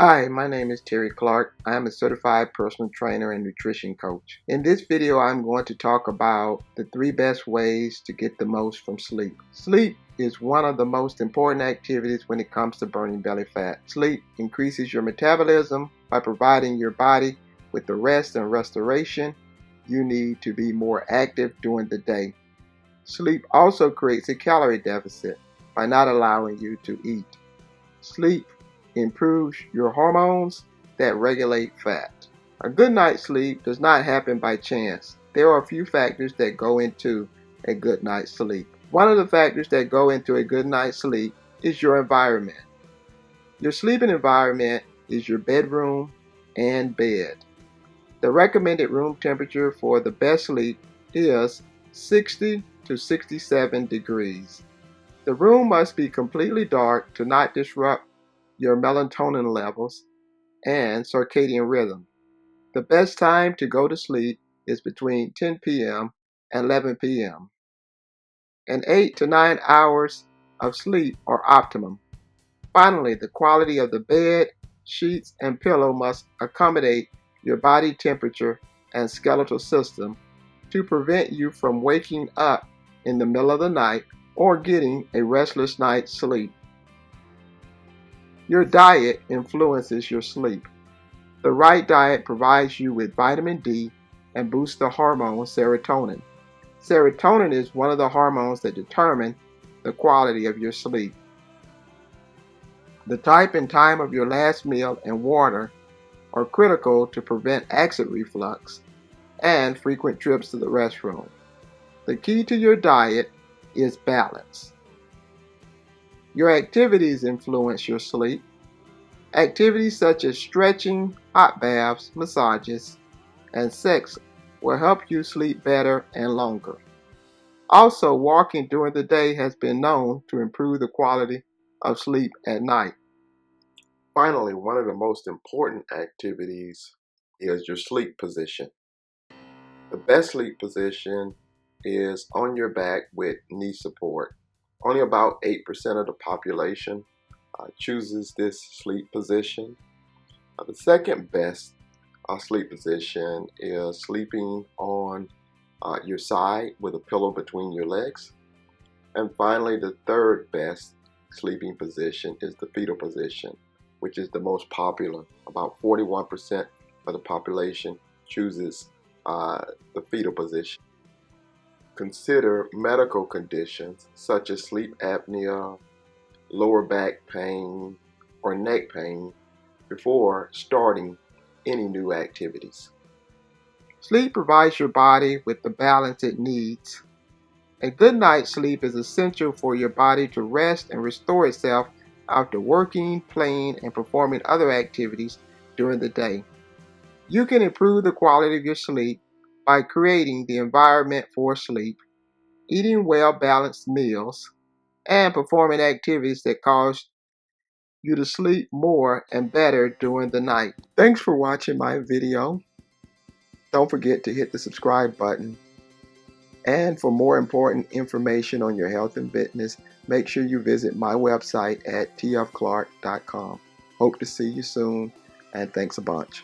Hi, my name is Terry Clark. I am a certified personal trainer and nutrition coach. In this video, I'm going to talk about the 3 best ways to get the most from sleep. Sleep is one of the most important activities when it comes to burning belly fat. Sleep increases your metabolism by providing your body with the rest and restoration you need to be more active during the day. Sleep also creates a calorie deficit by not allowing you to eat. Sleep improves your hormones that regulate fat. A good night's sleep does not happen by chance. There are a few factors that go into a good night's sleep. One of the factors that go into a good night's sleep is your environment. Your sleeping environment is your bedroom and bed. The recommended room temperature for the best sleep is 60 to 67 degrees. The room must be completely dark to not disrupt your melatonin levels and circadian rhythm. The best time to go to sleep is between 10 p.m. and 11 p.m. And 8 to 9 hours of sleep are optimum. Finally, the quality of the bed, sheets, and pillow must accommodate your body temperature and skeletal system to prevent you from waking up in the middle of the night or getting a restless night's sleep. Your diet influences your sleep. The right diet provides you with vitamin D and boosts the hormone serotonin. Serotonin is one of the hormones that determine the quality of your sleep. The type and time of your last meal and water are critical to prevent acid reflux and frequent trips to the restroom. The key to your diet is balance. Your activities influence your sleep. Activities such as stretching, hot baths, massages, and sex will help you sleep better and longer. Also, walking during the day has been known to improve the quality of sleep at night. Finally, one of the most important activities is your sleep position. The best sleep position is on your back with knee support. Only about 8% of the population chooses this sleep position. The second best sleep position is sleeping on your side with a pillow between your legs. And finally, the third best sleeping position is the fetal position, which is the most popular. About 41% of the population chooses the fetal position. Consider medical conditions such as sleep apnea, lower back pain, or neck pain before starting any new activities. Sleep provides your body with the balance it needs. A good night's sleep is essential for your body to rest and restore itself after working, playing, and performing other activities during the day. You can improve the quality of your sleep by creating the environment for sleep, eating well-balanced meals, and performing activities that cause you to sleep more and better during the night. Thanks for watching my video. Don't forget to hit the subscribe button. And for more important information on your health and fitness, make sure you visit my website at tfclark.com. Hope to see you soon, and thanks a bunch.